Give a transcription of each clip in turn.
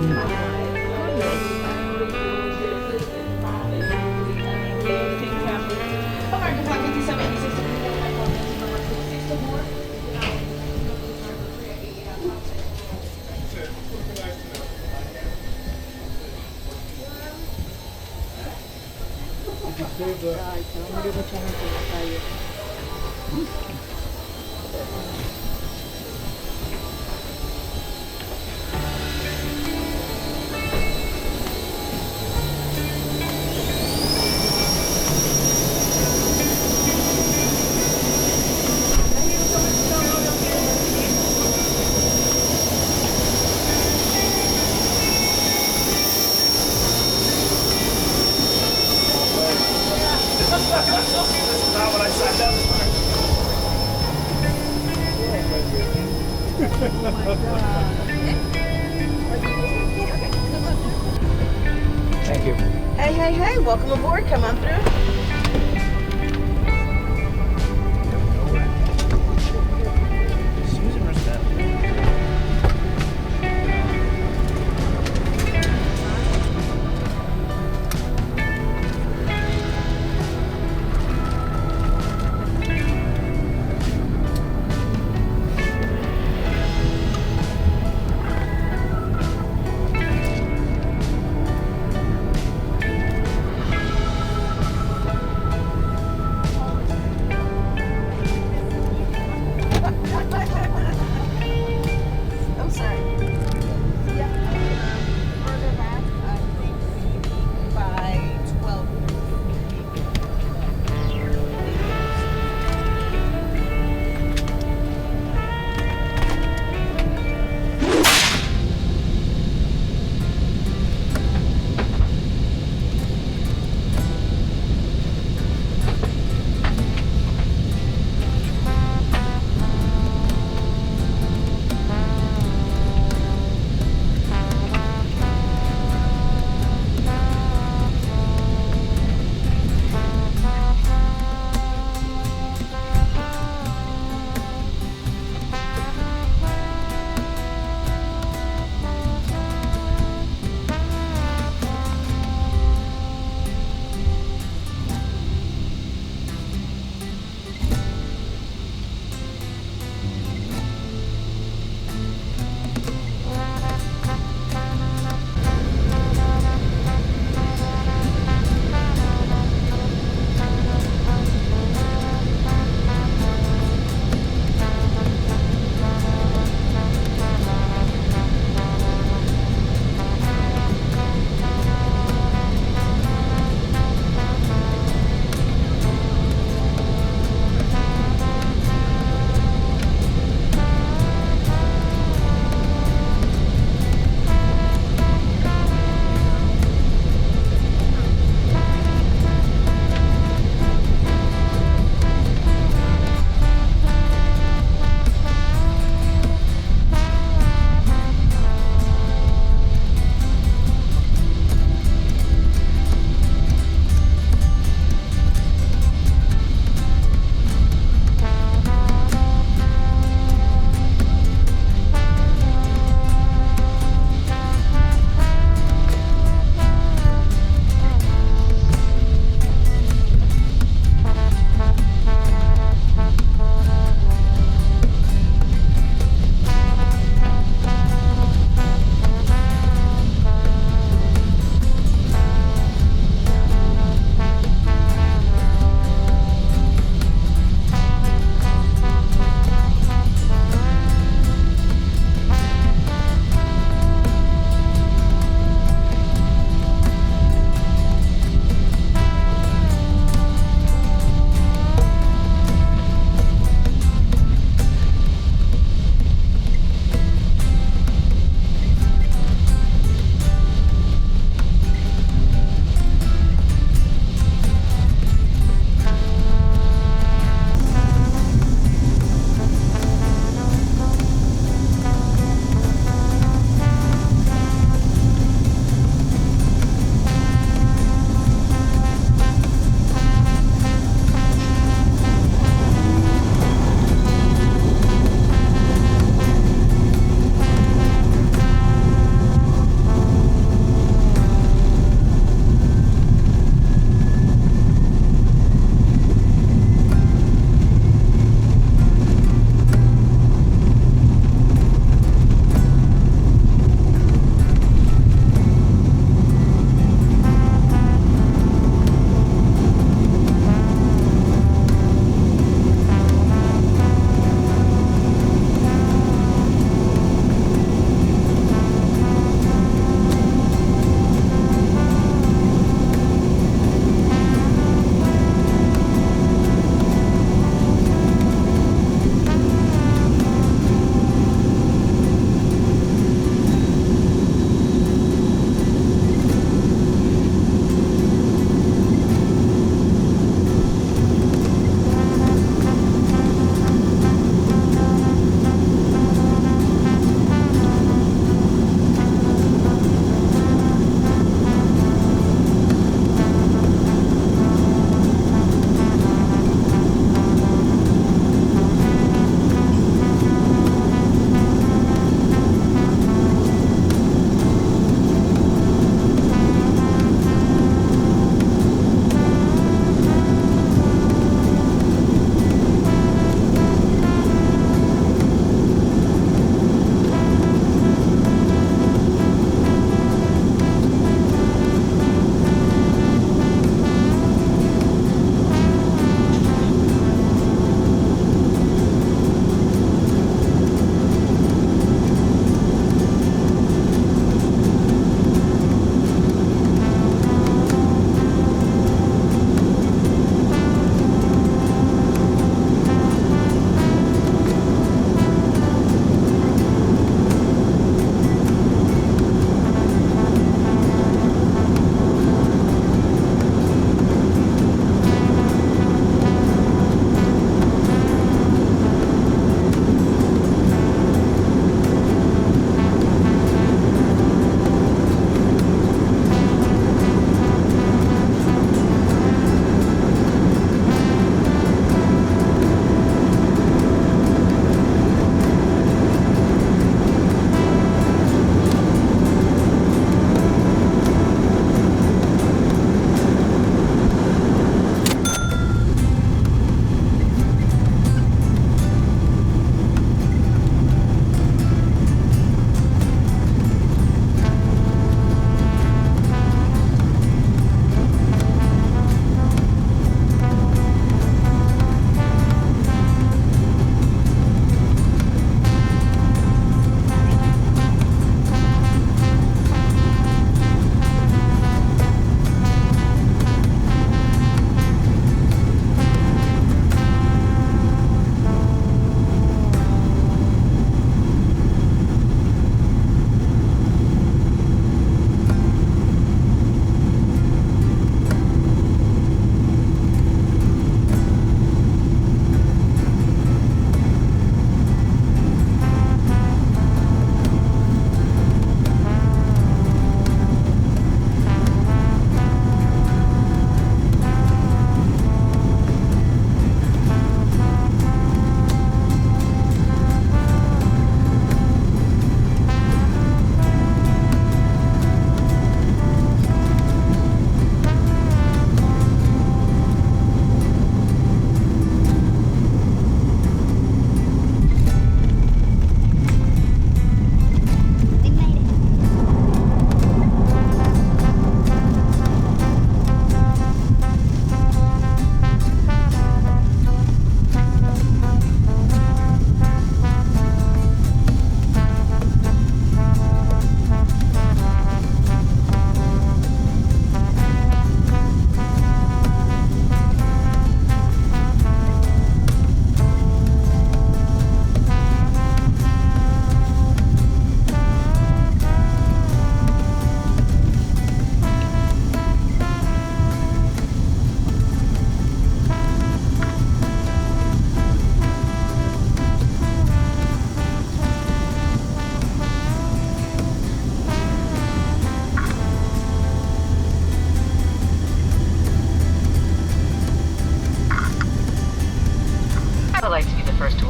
Thank you. Hey, hey, hey, welcome aboard. Come on through. Susan or Steph?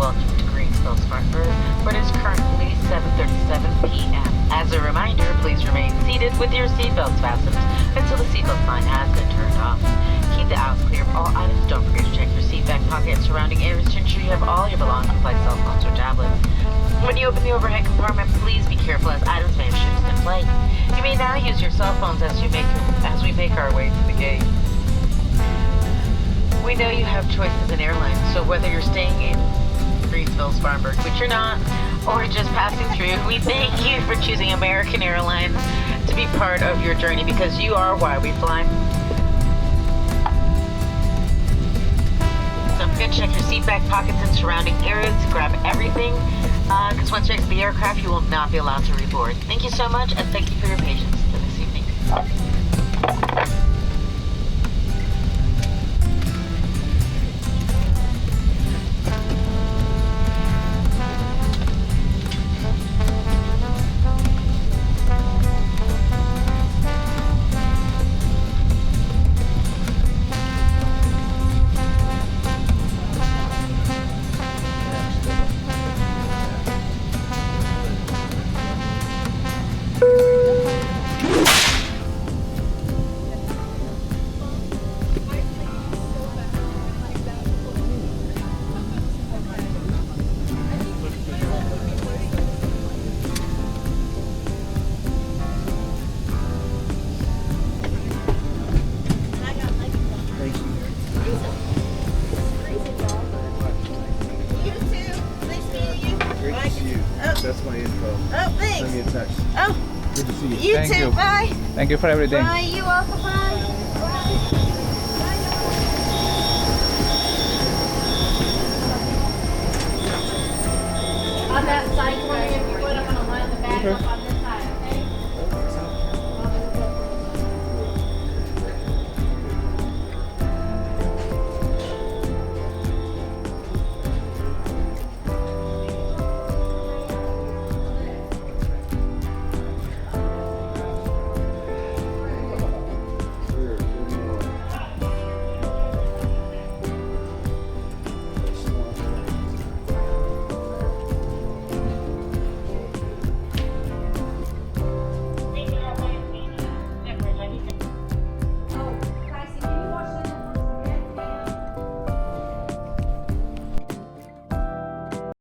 welcome to Greensville, Spartanburg, but it is currently 7:37 p.m. As a reminder, please remain seated with your seatbelts fastened until the seatbelt sign has been turned off. Keep the aisles clear of all items. Don't forget to check your seat back pocket and surrounding areas to ensure you have all your belongings like cell phones or tablets. When you open the overhead compartment, please be careful as items may have shifted in flight. You may now use your cell phones as we make our way to the gate. We know you have choices in airlines, so whether you're staying in Greensville, Spartanburg, which you're not, or just passing through, we thank you for choosing American Airlines to be part of your journey because you are why we fly. Don't forget to check your seat back pockets and surrounding areas to grab everything, because once you exit the aircraft, you will not be allowed to reboard. Thank you so much, and thank you for your patience this evening. You too. Nice meeting you. Great Bye. to see you. Oh. That's my info. Oh, Send me a thanks. text. Oh, Good to see you. you Thank too. you. Bye. Thank you for everything. Bye. You welcome. Bye. Bye. On that side corner, if you would, I'm gonna line the back up on